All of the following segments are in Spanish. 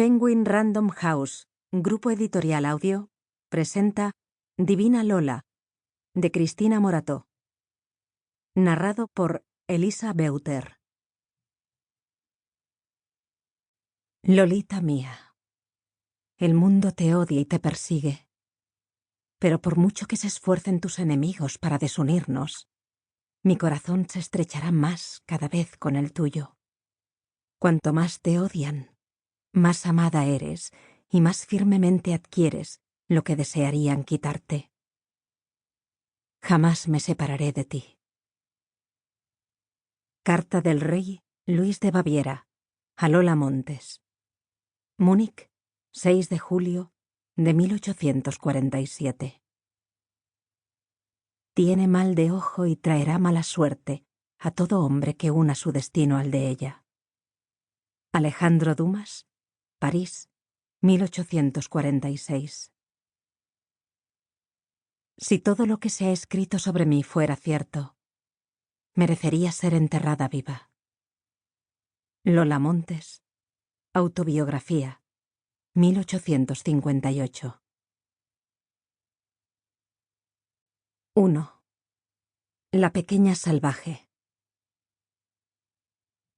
Penguin Random House, Grupo Editorial Audio, presenta Divina Lola, de Cristina Morató. Narrado por Elisa Beuter. Lolita mía, el mundo te odia y te persigue, pero por mucho que se esfuercen tus enemigos para desunirnos, mi corazón se estrechará más cada vez con el tuyo. Cuanto más te odian, más amada eres y más firmemente adquieres lo que desearían quitarte. Jamás me separaré de ti. Carta del rey Luis de Baviera a Lola Montes. Múnich, 6 de julio de 1847. Tiene mal de ojo y traerá mala suerte a todo hombre que una su destino al de ella. Alejandro Dumas, París, 1846. Si todo lo que se ha escrito sobre mí fuera cierto, merecería ser enterrada viva. Lola Montes, Autobiografía, 1858. 1. La pequeña salvaje.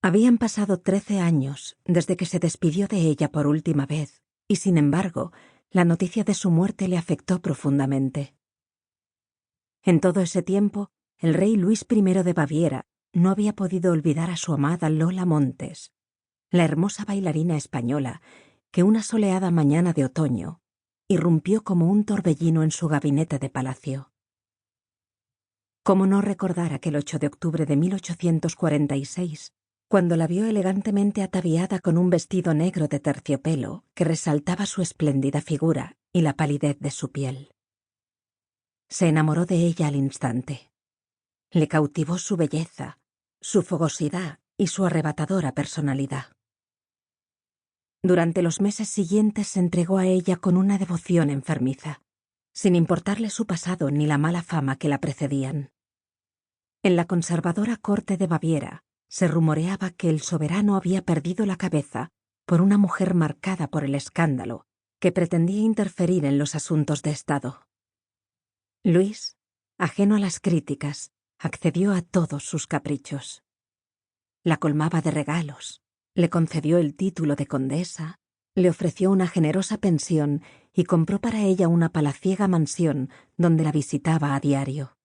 Habían pasado 13 años desde que se despidió de ella por última vez, y sin embargo, la noticia de su muerte le afectó profundamente. En todo ese tiempo, el rey Luis I de Baviera no había podido olvidar a su amada Lola Montes, la hermosa bailarina española que una soleada mañana de otoño irrumpió como un torbellino en su gabinete de palacio. ¿Cómo no recordar aquel 8 de octubre de 1846, cuando la vio elegantemente ataviada con un vestido negro de terciopelo que resaltaba su espléndida figura y la palidez de su piel? Se enamoró de ella al instante. Le cautivó su belleza, su fogosidad y su arrebatadora personalidad. Durante los meses siguientes se entregó a ella con una devoción enfermiza, sin importarle su pasado ni la mala fama que la precedían. En la conservadora corte de Baviera se rumoreaba que el soberano había perdido la cabeza por una mujer marcada por el escándalo, que pretendía interferir en los asuntos de Estado. Luis, ajeno a las críticas, accedió a todos sus caprichos. La colmaba de regalos, le concedió el título de condesa, le ofreció una generosa pensión y compró para ella una palaciega mansión donde la visitaba a diario.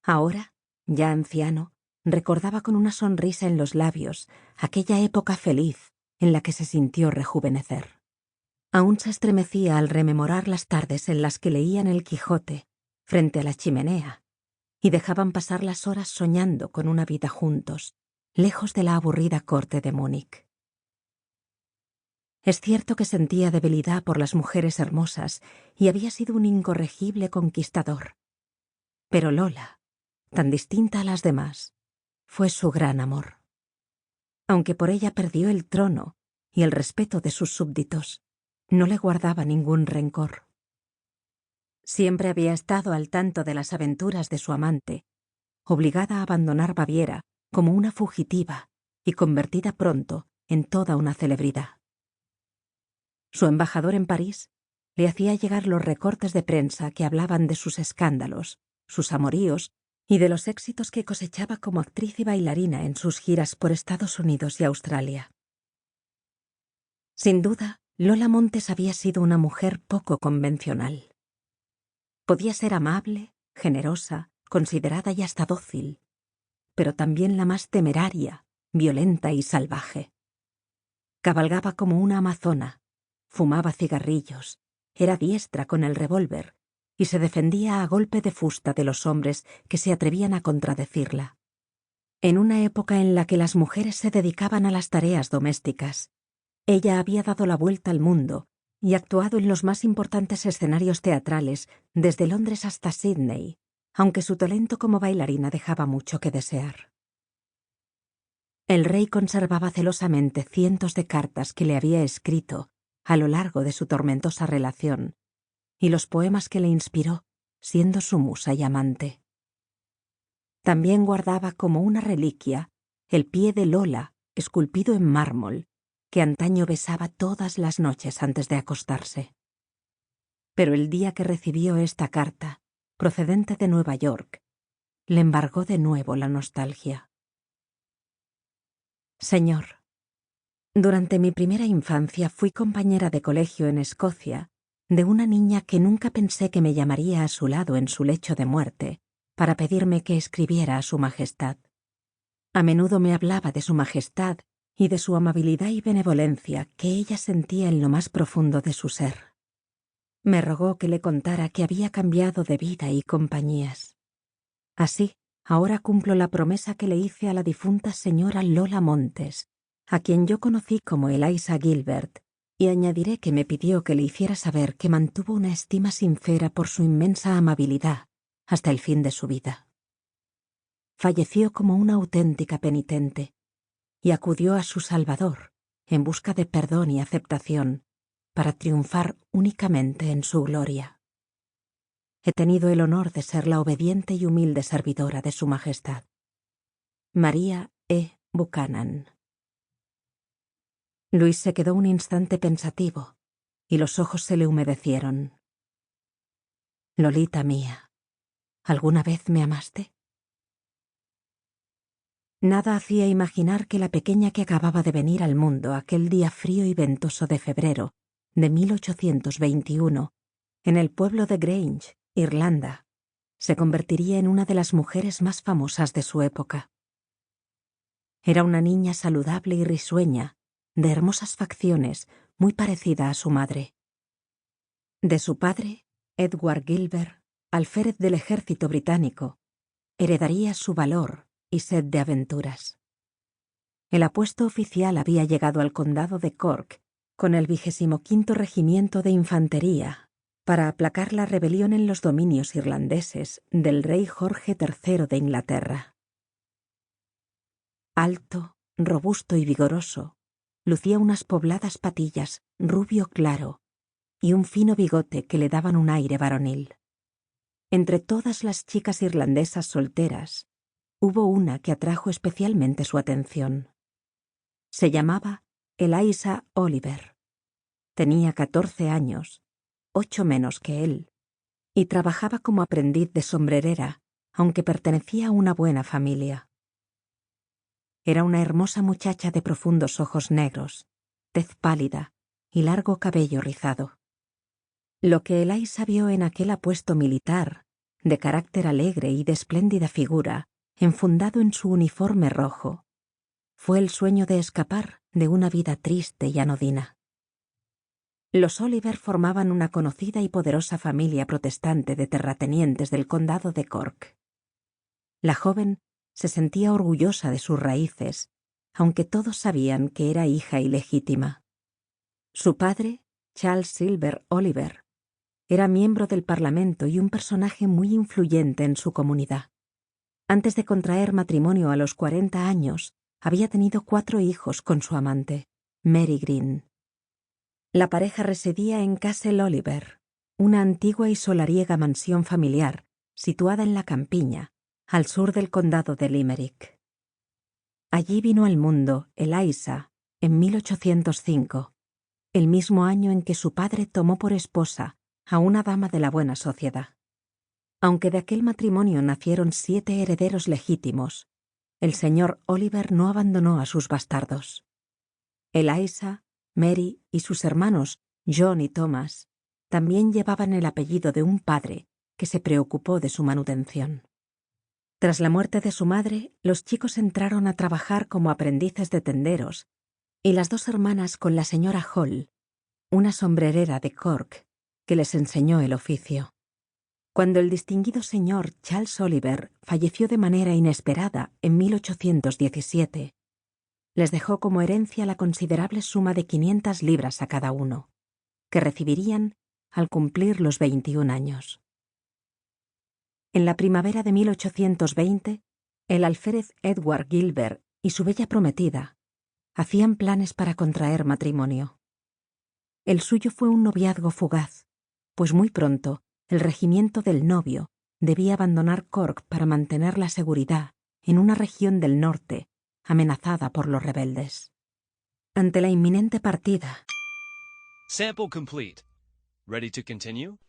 Ahora, ya anciano, recordaba con una sonrisa en los labios aquella época feliz en la que se sintió rejuvenecer. Aún se estremecía al rememorar las tardes en las que leían el Quijote frente a la chimenea y dejaban pasar las horas soñando con una vida juntos, lejos de la aburrida corte de Múnich. Es cierto que sentía debilidad por las mujeres hermosas y había sido un incorregible conquistador. Pero Lola, tan distinta a las demás, fue su gran amor. Aunque por ella perdió el trono y el respeto de sus súbditos, no le guardaba ningún rencor. Siempre había estado al tanto de las aventuras de su amante, obligada a abandonar Baviera como una fugitiva y convertida pronto en toda una celebridad. Su embajador en París le hacía llegar los recortes de prensa que hablaban de sus escándalos, sus amoríos y de los éxitos que cosechaba como actriz y bailarina en sus giras por Estados Unidos y Australia. Sin duda, Lola Montes había sido una mujer poco convencional. Podía ser amable, generosa, considerada y hasta dócil, pero también la más temeraria, violenta y salvaje. Cabalgaba como una amazona, fumaba cigarrillos, era diestra con el revólver y se defendía a golpe de fusta de los hombres que se atrevían a contradecirla. En una época en la que las mujeres se dedicaban a las tareas domésticas, ella había dado la vuelta al mundo y actuado en los más importantes escenarios teatrales, desde Londres hasta Sídney, aunque su talento como bailarina dejaba mucho que desear. El rey conservaba celosamente cientos de cartas que le había escrito a lo largo de su tormentosa relación, y los poemas que le inspiró, siendo su musa y amante. También guardaba como una reliquia el pie de Lola, esculpido en mármol, que antaño besaba todas las noches antes de acostarse. Pero el día que recibió esta carta, procedente de Nueva York, le embargó de nuevo la nostalgia. Señor, durante mi primera infancia fui compañera de colegio en Escocia de una niña que nunca pensé que me llamaría a su lado en su lecho de muerte para pedirme que escribiera a Su Majestad. A menudo me hablaba de Su Majestad y de su amabilidad y benevolencia que ella sentía en lo más profundo de su ser. Me rogó que le contara que había cambiado de vida y compañías. Así, ahora cumplo la promesa que le hice a la difunta señora Lola Montes, a quien yo conocí como Eliza Gilbert, y añadiré que me pidió que le hiciera saber que mantuvo una estima sincera por su inmensa amabilidad hasta el fin de su vida. Falleció como una auténtica penitente y acudió a su Salvador en busca de perdón y aceptación para triunfar únicamente en su gloria. He tenido el honor de ser la obediente y humilde servidora de Su Majestad. María E. Buchanan. Luis se quedó un instante pensativo y los ojos se le humedecieron. Lolita mía, ¿alguna vez me amaste? Nada hacía imaginar que la pequeña que acababa de venir al mundo aquel día frío y ventoso de febrero de 1821, en el pueblo de Grange, Irlanda, se convertiría en una de las mujeres más famosas de su época. Era una niña saludable y risueña, de hermosas facciones, muy parecida a su madre. De su padre, Edward Gilbert, alférez del ejército británico, heredaría su valor y sed de aventuras. El apuesto oficial había llegado al condado de Cork con el 25º Regimiento de Infantería para aplacar la rebelión en los dominios irlandeses del rey Jorge III de Inglaterra. Alto, robusto y vigoroso, lucía unas pobladas patillas rubio claro y un fino bigote que le daban un aire varonil. Entre todas las chicas irlandesas solteras, hubo una que atrajo especialmente su atención. Se llamaba Eliza Oliver. Tenía 14 años, 8 menos que él, y trabajaba como aprendiz de sombrerera, aunque pertenecía a una buena familia. Era una hermosa muchacha de profundos ojos negros, tez pálida y largo cabello rizado. Lo que Eliza vio en aquel apuesto militar, de carácter alegre y de espléndida figura, enfundado en su uniforme rojo, fue el sueño de escapar de una vida triste y anodina. Los Oliver formaban una conocida y poderosa familia protestante de terratenientes del condado de Cork. La joven se sentía orgullosa de sus raíces, aunque todos sabían que era hija ilegítima. Su padre, Charles Silver Oliver, era miembro del Parlamento y un personaje muy influyente en su comunidad. Antes de contraer matrimonio a los 40 años, había tenido 4 hijos con su amante, Mary Green. La pareja residía en Castle Oliver, una antigua y solariega mansión familiar situada en la campiña, al sur del condado de Limerick. Allí vino al mundo Eliza en 1805, el mismo año en que su padre tomó por esposa a una dama de la buena sociedad. Aunque de aquel matrimonio nacieron 7 herederos legítimos, el señor Oliver no abandonó a sus bastardos. Eliza, Mary y sus hermanos John y Thomas también llevaban el apellido de un padre que se preocupó de su manutención. Tras la muerte de su madre, los chicos entraron a trabajar como aprendices de tenderos y las 2 hermanas con la señora Hall, una sombrerera de Cork, que les enseñó el oficio. Cuando el distinguido señor Charles Oliver falleció de manera inesperada en 1817, les dejó como herencia la considerable suma de 500 libras a cada uno, que recibirían al cumplir los 21 años. En la primavera de 1820, el alférez Edward Gilbert y su bella prometida hacían planes para contraer matrimonio. El suyo fue un noviazgo fugaz, pues muy pronto el regimiento del novio debía abandonar Cork para mantener la seguridad en una región del norte amenazada por los rebeldes. Ante la inminente partida, Sample complete. Ready to continue?